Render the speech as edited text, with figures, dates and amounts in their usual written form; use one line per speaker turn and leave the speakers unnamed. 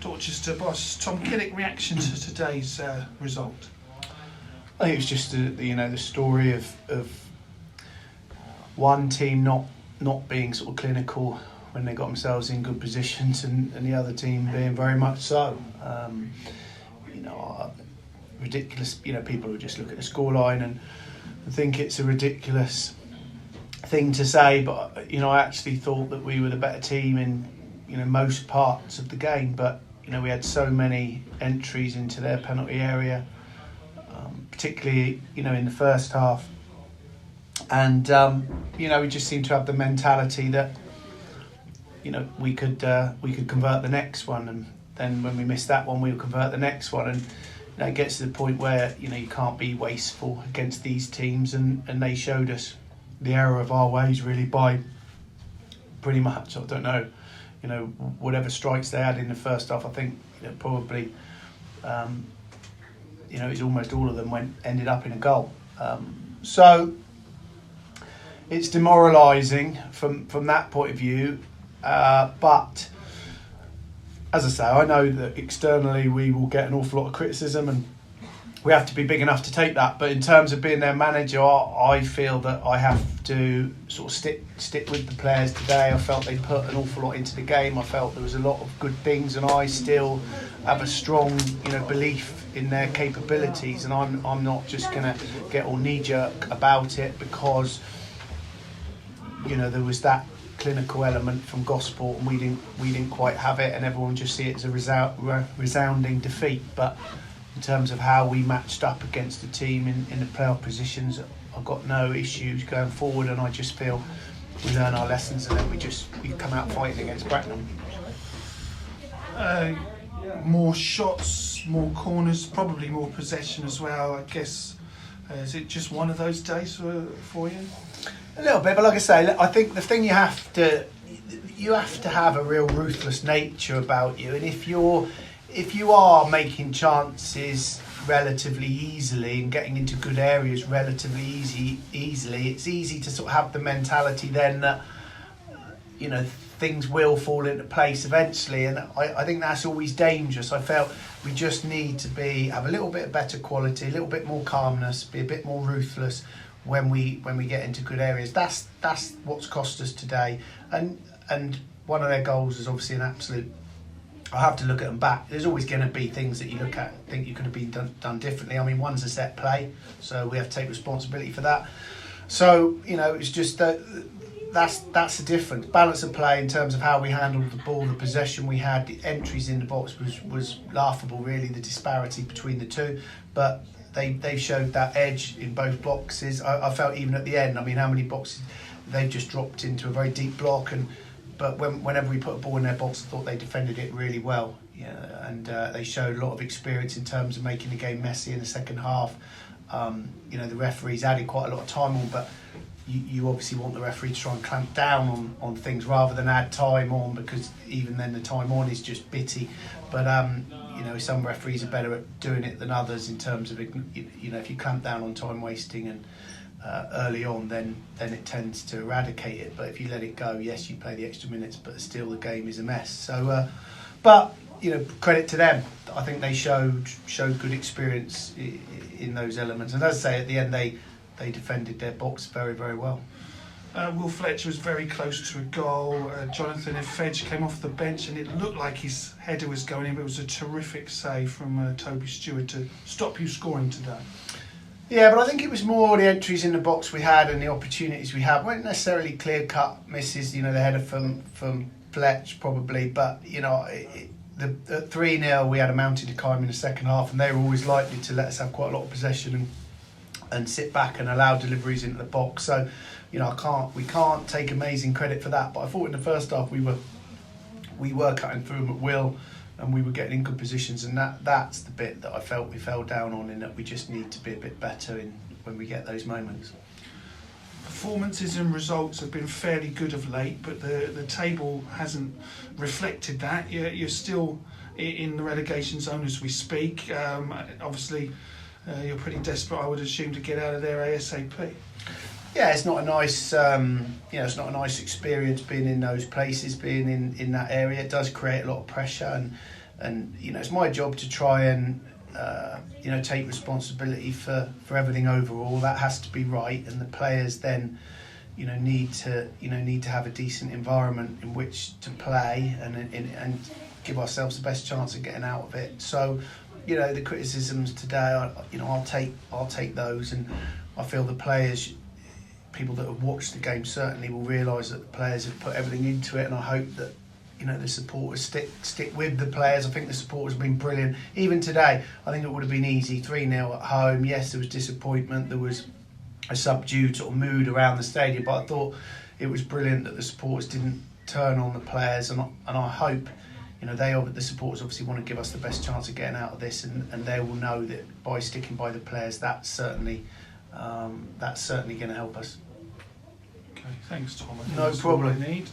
Dorchester boss Tom Killick, reaction to today's result?
I think it's just the story of one team not being sort of clinical when they got themselves in good positions, and the other team being very much so. Ridiculous. People who just look at the scoreline and think it's a ridiculous thing to say, but I actually thought that we were the better team in most parts of the game. But we had so many entries into their penalty area, particularly in the first half, and we just seemed to have the mentality that we could convert the next one, and then when we missed that one, we'll convert the next one, and it gets to the point where you can't be wasteful against these teams, and they showed us the error of our ways really by pretty much, I don't know, whatever strikes they had in the first half. I think probably it's almost all of them ended up in a goal. So it's demoralising from that point of view. But as I say, I know that externally we will get an awful lot of criticism, and we have to be big enough to take that. But in terms of being their manager, I feel that I have to sort of stick with the players today. I felt they put an awful lot into the game. I felt there was a lot of good things, and I still have a strong belief in their capabilities. And I'm not just going to get all knee-jerk about it because there was that clinical element from Gosport, and we didn't quite have it, and everyone just see it as a resounding defeat. But in terms of how we matched up against the team in the playoff positions, I've got no issues going forward, and I just feel we learn our lessons, and then we come out fighting against Bracknell.
More shots, more corners, probably more possession as well, I guess. Is it just one of those days for you?
A little bit, but like I say, I think the thing you have to have a real ruthless nature about you, and if you are making chances relatively easily and getting into good areas relatively easily, it's easy to sort of have the mentality then that things will fall into place eventually, and I think that's always dangerous. I felt we just need to have a little bit better quality, a little bit more calmness, be a bit more ruthless when we get into good areas. That's what's cost us today, and one of their goals is obviously an absolute. I have to look at them back. There's always going to be things that you look at, think you could have been done differently. I mean, one's a set play, so we have to take responsibility for that. So it's just that's the difference. Balance of play in terms of how we handled the ball, the possession we had, the entries in the box was laughable, really, the disparity between the two. But they showed that edge in both boxes. I felt even at the end, I mean, how many boxes they've just dropped into a very deep block, but whenever we put a ball in their box, I thought they defended it really well. And they showed a lot of experience in terms of making the game messy in the second half. The referees added quite a lot of time on, but you obviously want the referee to try and clamp down on things rather than add time on, because even then the time on is just bitty. But some referees are better at doing it than others in terms of if you clamp down on time wasting and early on, then it tends to eradicate it. But if you let it go, yes, you play the extra minutes, but still the game is a mess. So, but credit to them. I think they showed good experience in those elements. And as I say, at the end they defended their box very, very well.
Will Fletcher was very close to a goal. Jonathan Efedge came off the bench, and it looked like his header was going in, but it was a terrific save from Toby Stewart to stop you scoring today.
Yeah, but I think it was more the entries in the box we had and the opportunities we had weren't necessarily clear-cut misses. The header from Fletch probably, but the 3-0 we had a mountain to climb in the second half, and they were always likely to let us have quite a lot of possession and sit back and allow deliveries into the box. So we can't take amazing credit for that. But I thought in the first half we were cutting through them at will, and we were getting in good positions, and that's the bit that I felt we fell down on, in that we just need to be a bit better when we get those moments.
Performances and results have been fairly good of late, but the table hasn't reflected that. You're still in the relegation zone as we speak. Obviously, you're pretty desperate, I would assume, to get out of there ASAP.
Yeah, it's not a nice, it's not a nice experience being in those places, being in that area. It does create a lot of pressure, and it's my job to try and take responsibility for everything overall. That has to be right, and the players then need to have a decent environment in which to play and give ourselves the best chance of getting out of it. So the criticisms today, I'll take those, and I feel the players, people that have watched the game certainly will realise that the players have put everything into it, and I hope that the supporters stick with the players. I think the supporters have been brilliant. Even today, I think it would have been easy 3-0 at home. Yes, there was disappointment, there was a subdued sort of mood around the stadium, but I thought it was brilliant that the supporters didn't turn on the players, and I hope the supporters obviously want to give us the best chance of getting out of this, and they will know that by sticking by the players, that's certainly going to help us.
Okay, thanks, Tom. I think
No
that's all
problem.
I need.